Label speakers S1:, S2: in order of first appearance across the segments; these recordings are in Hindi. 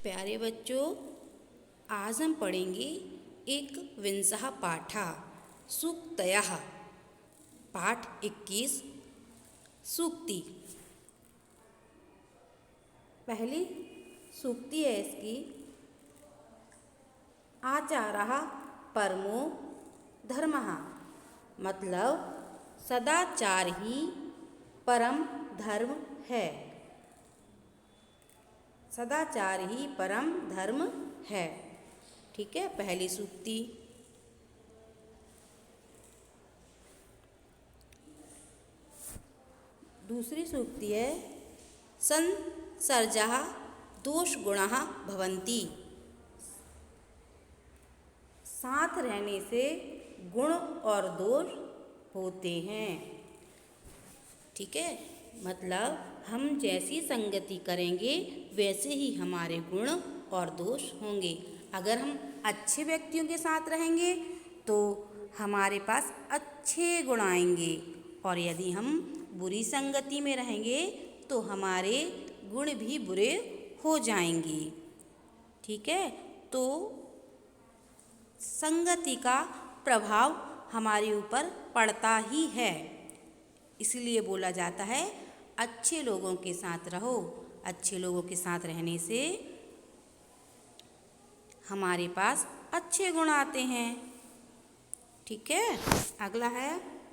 S1: प्यारे बच्चों, आज हम पढ़ेंगे एक विंशः पाठा सूक्तयः। पाठ 21 सूक्ति। पहली सूक्ति है इसकी, आचारः परमो धर्मः, मतलब सदाचार ही परम धर्म है। सदाचार ही परम धर्म है। ठीक है, पहली सूक्ति। दूसरी सूक्ति है, संसर्जः दोषगुणः भवन्ति, साथ रहने से गुण और दोष होते हैं। ठीक है, मतलब हम जैसी संगति करेंगे वैसे ही हमारे गुण और दोष होंगे। अगर हम अच्छे व्यक्तियों के साथ रहेंगे तो हमारे पास अच्छे गुण आएंगे, और यदि हम बुरी संगति में रहेंगे तो हमारे गुण भी बुरे हो जाएंगे। ठीक है, तो संगति का प्रभाव हमारे ऊपर पड़ता ही है, इसलिए बोला जाता है अच्छे लोगों के साथ रहो। अच्छे लोगों के साथ रहने से हमारे पास अच्छे गुण आते हैं। ठीक है, अगला है,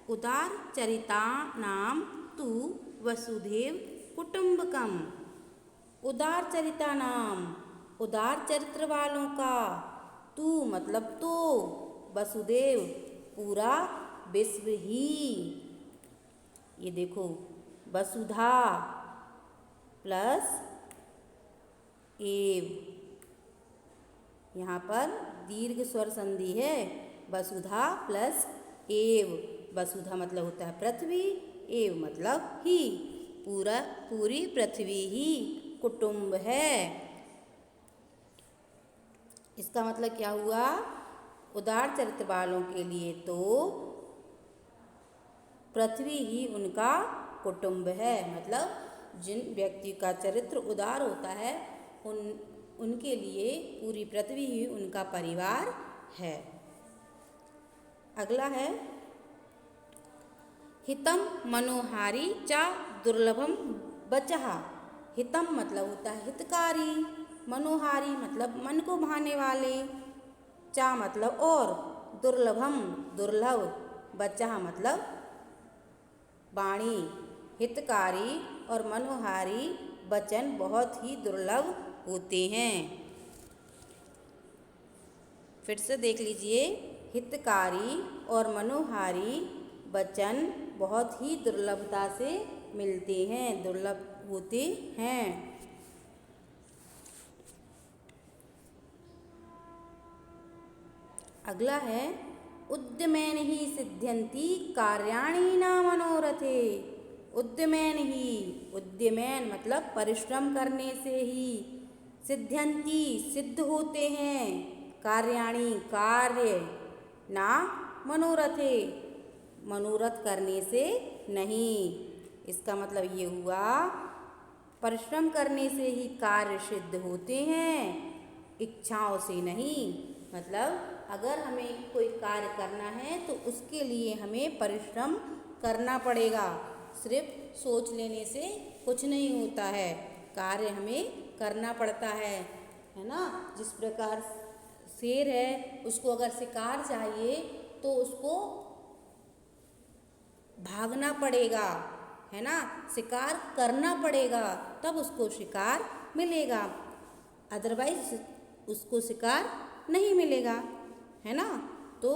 S1: उदार चरितानां तु वसुधैव कुटुम्बकम। उदार चरितानां, उदार चरित्र वालों का, तू मतलब तो, वसुधैव पूरा विश्व ही। ये देखो, वसुधा प्लस एव, यहाँ पर दीर्घ स्वर संधि है। वसुधा प्लस एव, वसुधा मतलब होता है पृथ्वी, एव मतलब ही, पूरी पृथ्वी ही कुटुंब है। इसका मतलब क्या हुआ? उदार चरित्र वालों के लिए तो पृथ्वी ही उनका कुटुंब है, मतलब जिन व्यक्ति का चरित्र उदार होता है उनके लिए पूरी पृथ्वी ही उनका परिवार है। अगला है, हितम मनोहारी च दुर्लभम वचः। हितम मतलब होता है हितकारी, मनोहारी मतलब मन को भाने वाले, चा मतलब और, दुर्लभम दुर्लभ, वचः मतलब वाणी। हितकारी और मनोहारी वचन बहुत ही दुर्लभ होते हैं। फिर से देख लीजिए, हितकारी और मनोहारी वचन बहुत ही दुर्लभता से मिलते हैं, दुर्लभ होते हैं। अगला है, उद्यमेन ही सिद्ध्यन्ति कार्याणि न मनोरथे। उद्यमेन ही, उद्यमेन मतलब परिश्रम करने से ही, सिद्ध्यन्ति सिद्ध होते हैं, कार्याणि कार्य, ना मनोरथे मनोरथ करने से नहीं। इसका मतलब ये हुआ, परिश्रम करने से ही कार्य सिद्ध होते हैं, इच्छाओं से नहीं। मतलब अगर हमें कोई कार्य करना है तो उसके लिए हमें परिश्रम करना पड़ेगा, सिर्फ सोच लेने से कुछ नहीं होता है, कार्य हमें करना पड़ता है ना। जिस प्रकार शेर है, उसको अगर शिकार चाहिए तो उसको भागना पड़ेगा, है ना, शिकार करना पड़ेगा, तब उसको शिकार मिलेगा, अदरवाइज उसको शिकार नहीं मिलेगा, है ना। तो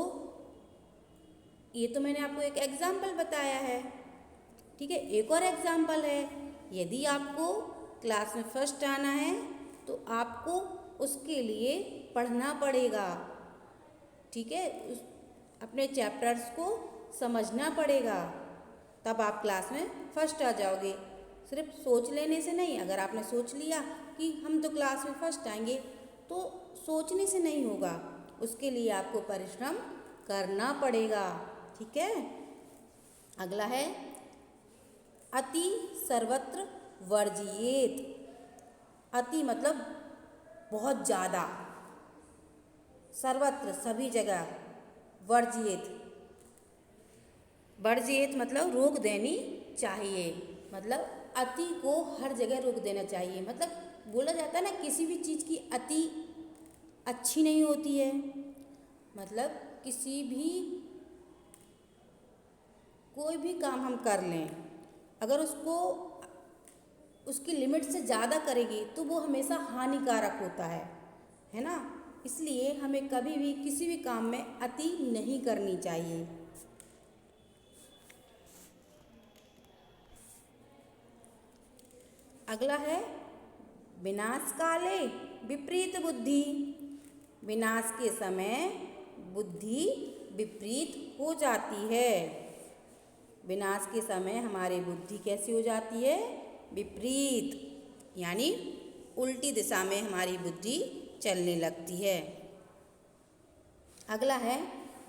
S1: ये तो मैंने आपको एक एग्जाम्पल बताया है। ठीक है, एक और एग्जाम्पल है, यदि आपको क्लास में फर्स्ट आना है तो आपको उसके लिए पढ़ना पड़ेगा। ठीक है, अपने चैप्टर्स को समझना पड़ेगा, तब आप क्लास में फर्स्ट आ जाओगे। सिर्फ सोच लेने से नहीं। अगर आपने सोच लिया कि हम तो क्लास में फर्स्ट आएंगे, तो सोचने से नहीं होगा, उसके लिए आपको परिश्रम करना पड़ेगा। ठीक है, अगला है, अति सर्वत्र वर्जियेत। अति मतलब बहुत ज़्यादा, सर्वत्र सभी जगह। वर्जित, वर्जित मतलब रोक देनी चाहिए, मतलब अति को हर जगह रोक देना चाहिए। मतलब बोला जाता है ना, किसी भी चीज़ की अति अच्छी नहीं होती है। मतलब किसी भी कोई भी काम हम कर लें, अगर उसको उसकी लिमिट से ज़्यादा करेंगे तो वो हमेशा हानिकारक होता है ना। इसलिए हमें कभी भी किसी भी काम में अति नहीं करनी चाहिए। अगला है विनाश काले विपरीत बुद्धि। विनाश के समय बुद्धि विपरीत हो जाती है। विनाश के समय हमारी बुद्धि कैसी हो जाती है? विपरीत, यानी उल्टी दिशा में हमारी बुद्धि चलने लगती है। अगला है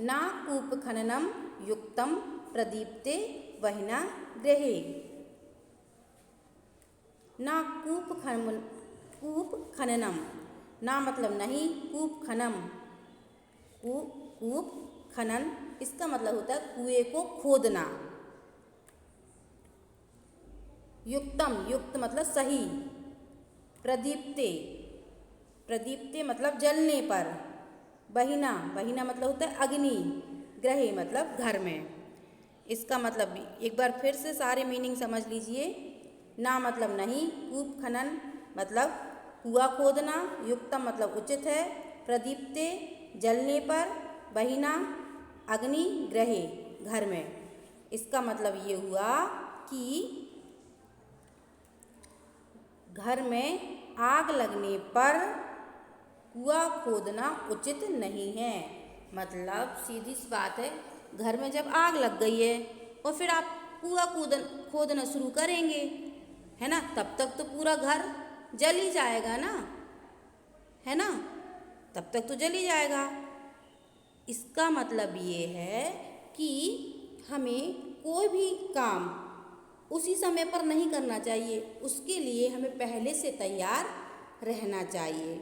S1: ना कूप खननम युक्तम प्रदीप्ते वहिना गृहे। ना कूप खननम, ना मतलब नहीं, कूप खनम, कूप खनन, इसका मतलब होता है कुएं को खोदना। युक्तम, युक्त मतलब सही। प्रदीप्ते, प्रदीप्ते मतलब जलने पर। बहिना, बहिना मतलब होता है अग्नि। ग्रहे मतलब घर में। इसका मतलब एक बार फिर से सारे मीनिंग समझ लीजिए। ना मतलब नहीं, कूप खनन मतलब कुआं खोदना, युक्तम मतलब उचित है, प्रदीप्ते जलने पर, बहिना अग्नि, ग्रहे घर में। इसका मतलब ये हुआ कि घर में आग लगने पर कुआं खोदना उचित नहीं है। मतलब सीधी सी बात है, घर में जब आग लग गई है और फिर आप कुआं खोदना शुरू करेंगे, है ना, तब तक तो पूरा घर जल ही जाएगा ना, है ना, तब तक तो जल ही जाएगा। इसका मतलब ये है कि हमें कोई भी काम उसी समय पर नहीं करना चाहिए, उसके लिए हमें पहले से तैयार रहना चाहिए।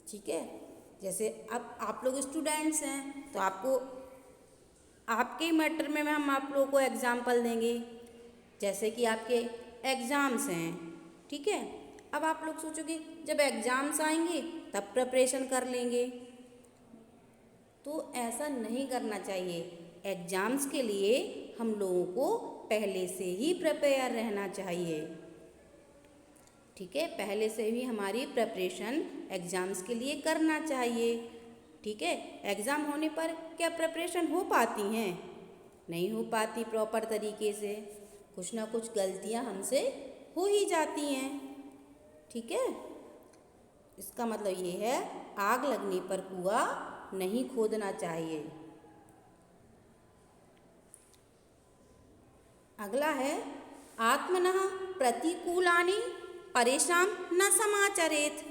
S1: ठीक है, जैसे अब आप लोग स्टूडेंट्स हैं तो आपको आपके मैटर में हम आप लोगों को एग्जाम्पल देंगे। जैसे कि आपके एग्ज़ाम्स हैं, ठीक है, अब आप लोग सोचोगे जब एग्ज़ाम्स आएंगे तब प्रिपरेशन कर लेंगे, तो ऐसा नहीं करना चाहिए। एग्ज़ाम्स के लिए हम लोगों को पहले से ही प्रिपेयर रहना चाहिए। ठीक है, पहले से ही हमारी प्रिपरेशन एग्ज़ाम्स के लिए करना चाहिए। ठीक है, एग्ज़ाम होने पर क्या प्रिपरेशन हो पाती हैं? नहीं हो पाती प्रॉपर तरीके से, कुछ ना कुछ गलतियां हमसे हो ही जाती हैं। ठीक है, इसका मतलब ये है आग लगने पर कुआं नहीं खोदना चाहिए। अगला है आत्मनः प्रतिकूलानि परेशान न समाचरेत।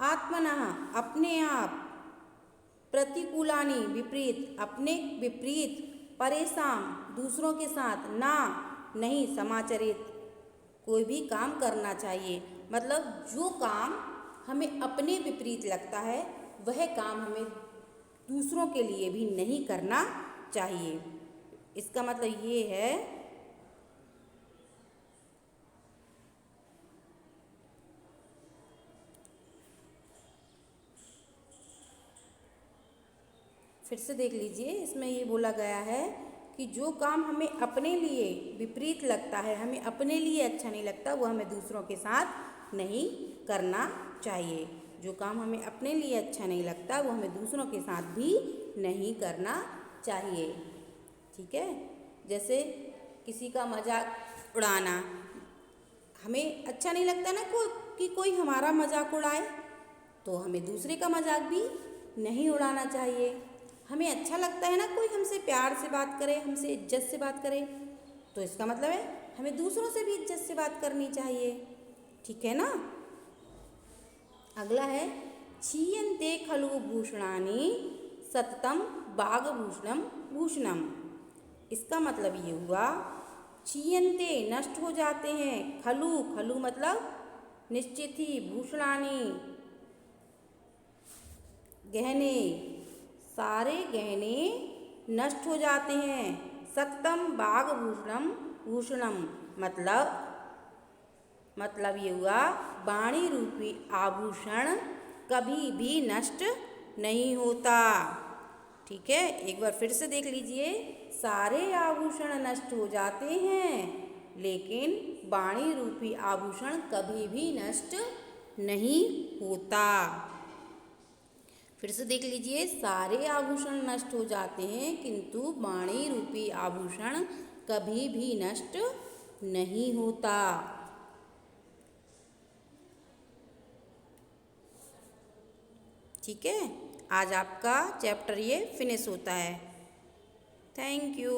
S1: आत्मनः अपने आप, प्रतिकूलानि विपरीत, अपने विपरीत, परेशान दूसरों के साथ, ना नहीं, समाचरित कोई भी काम करना चाहिए। मतलब जो काम हमें अपने विपरीत लगता है वह काम हमें दूसरों के लिए भी नहीं करना चाहिए। इसका मतलब ये है फिर से देख लीजिए, इसमें ये बोला गया है कि जो काम हमें अपने लिए विपरीत लगता है, हमें अपने लिए अच्छा नहीं लगता, वो हमें दूसरों के साथ नहीं करना चाहिए। जो काम हमें अपने लिए अच्छा नहीं लगता वो हमें दूसरों के साथ भी नहीं करना चाहिए। ठीक है, जैसे किसी का मजाक उड़ाना, हमें अच्छा नहीं लगता ना कि कोई हमारा मजाक उड़ाए, तो हमें दूसरे का मजाक भी नहीं उड़ाना चाहिए। हमें अच्छा लगता है ना कोई हमसे प्यार से बात करे, हमसे इज्जत से बात करे, तो इसका मतलब है हमें दूसरों से भी इज्जत से बात करनी चाहिए। ठीक है ना। अगला है क्षीयन्ते खलु भूषणानि सततम बागभूषणम भूषणम। इसका मतलब ये हुआ क्षीयन्ते नष्ट हो जाते हैं, खलु, खलु मतलब निश्चित ही, भूषणानि गहने, सारे गहने नष्ट हो जाते हैं। सक्तम बागभूषणम भूषणम मतलब ये हुआ वाणी रूपी आभूषण कभी भी नष्ट नहीं होता। ठीक है, एक बार फिर से देख लीजिए। सारे आभूषण नष्ट हो जाते हैं लेकिन वाणी रूपी आभूषण कभी भी नष्ट नहीं होता। फिर से देख लीजिए, सारे आभूषण नष्ट हो जाते हैं किंतु वाणी रूपी आभूषण कभी भी नष्ट नहीं होता। ठीक है, आज आपका चैप्टर ये फिनिश होता है। Thank you.